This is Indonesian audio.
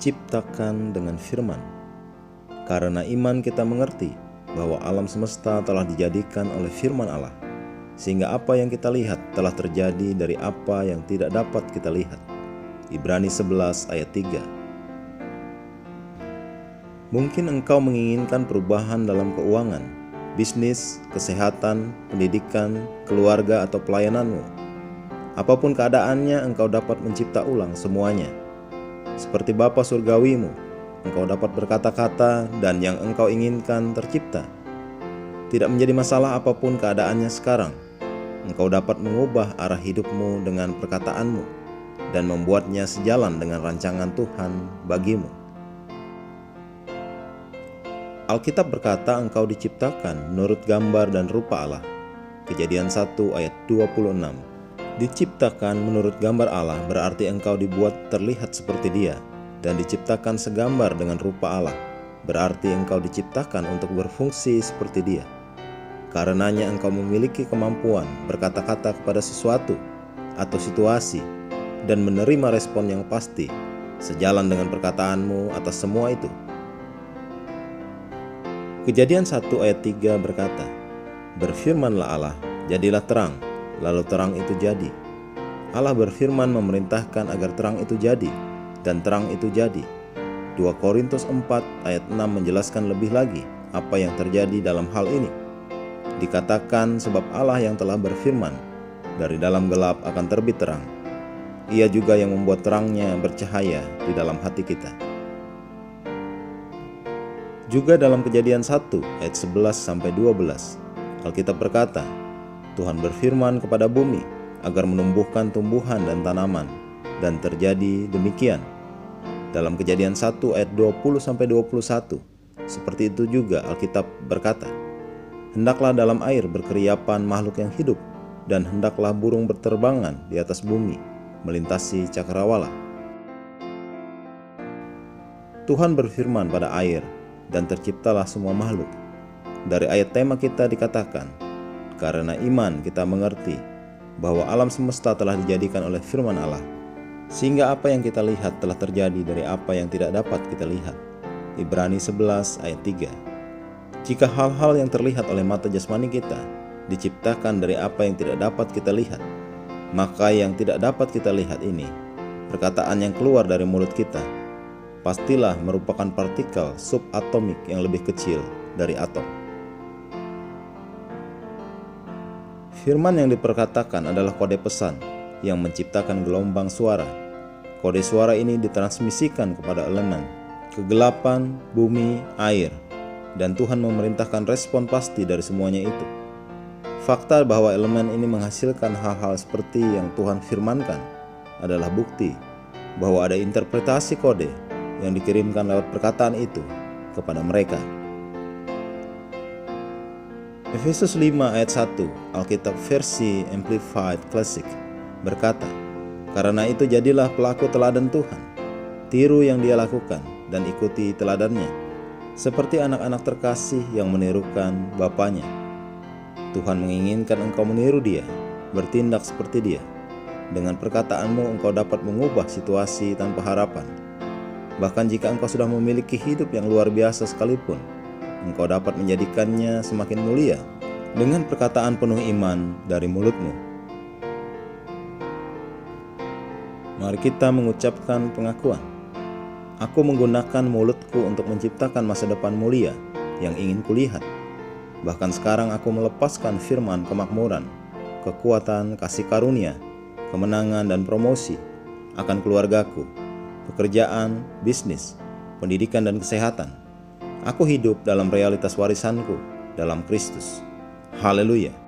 diciptakan dengan firman. Karena iman kita mengerti bahwa alam semesta telah dijadikan oleh firman Allah, sehingga apa yang kita lihat telah terjadi dari apa yang tidak dapat kita lihat. Ibrani 11 ayat 3. Mungkin engkau menginginkan perubahan dalam keuangan, bisnis, kesehatan, pendidikan, keluarga, atau pelayananmu. Apapun keadaannya, engkau dapat mencipta ulang semuanya. Seperti Bapa surgawimu, engkau dapat berkata-kata dan yang engkau inginkan tercipta. Tidak menjadi masalah apapun keadaannya sekarang. Engkau dapat mengubah arah hidupmu dengan perkataanmu dan membuatnya sejalan dengan rancangan Tuhan bagimu. Alkitab berkata engkau diciptakan menurut gambar dan rupa Allah. Kejadian 1 ayat 26. Diciptakan menurut gambar Allah berarti engkau dibuat terlihat seperti Dia, dan diciptakan segambar dengan rupa Allah berarti engkau diciptakan untuk berfungsi seperti Dia. Karenanya engkau memiliki kemampuan berkata-kata kepada sesuatu atau situasi dan menerima respon yang pasti sejalan dengan perkataanmu atas semua itu. Kejadian 1 ayat 3 berkata, "Berfirmanlah Allah, jadilah terang, lalu terang itu jadi." Allah berfirman memerintahkan agar terang itu jadi, dan terang itu jadi. 2 Korintus 4 ayat 6 menjelaskan lebih lagi apa yang terjadi dalam hal ini. Dikatakan sebab Allah yang telah berfirman, dari dalam gelap akan terbit terang. Ia juga yang membuat terangnya bercahaya di dalam hati kita. Juga dalam Kejadian 1 ayat 11-12, Alkitab berkata, Tuhan berfirman kepada bumi agar menumbuhkan tumbuhan dan tanaman, dan terjadi demikian. Dalam Kejadian 1 ayat 20-21, seperti itu juga Alkitab berkata, hendaklah dalam air berkeriapan makhluk yang hidup, dan hendaklah burung berterbangan di atas bumi, melintasi cakrawala. Tuhan berfirman pada air, dan terciptalah semua makhluk. Dari ayat tema kita dikatakan, karena iman kita mengerti bahwa alam semesta telah dijadikan oleh firman Allah, sehingga apa yang kita lihat telah terjadi dari apa yang tidak dapat kita lihat. Ibrani 11 ayat 3. Jika hal-hal yang terlihat oleh mata jasmani kita diciptakan dari apa yang tidak dapat kita lihat, maka yang tidak dapat kita lihat ini, perkataan yang keluar dari mulut kita, pastilah merupakan partikel subatomik yang lebih kecil dari atom. Firman yang diperkatakan adalah kode pesan yang menciptakan gelombang suara. Kode suara ini ditransmisikan kepada elemen, kegelapan, bumi, air, dan Tuhan memerintahkan respon pasti dari semuanya itu. Fakta bahwa elemen ini menghasilkan hal-hal seperti yang Tuhan firmankan adalah bukti bahwa ada interpretasi kode yang dikirimkan lewat perkataan itu kepada mereka. Efesus 5 ayat 1, Alkitab versi Amplified Classic berkata, karena itu jadilah pelaku teladan Tuhan, tiru yang Dia lakukan dan ikuti teladannya, seperti anak-anak terkasih yang menirukan bapanya. Tuhan menginginkan engkau meniru Dia, bertindak seperti Dia. Dengan perkataanmu engkau dapat mengubah situasi tanpa harapan. Bahkan jika engkau sudah memiliki hidup yang luar biasa sekalipun, engkau dapat menjadikannya semakin mulia dengan perkataan penuh iman dari mulutmu. Mari kita mengucapkan pengakuan. Aku menggunakan mulutku untuk menciptakan masa depan mulia yang ingin kulihat. Bahkan sekarang aku melepaskan firman kemakmuran, kekuatan, kasih karunia, kemenangan, dan promosi akan keluargaku, pekerjaan, bisnis, pendidikan, dan kesehatan. Aku hidup dalam realitas warisanku dalam Kristus. Haleluya!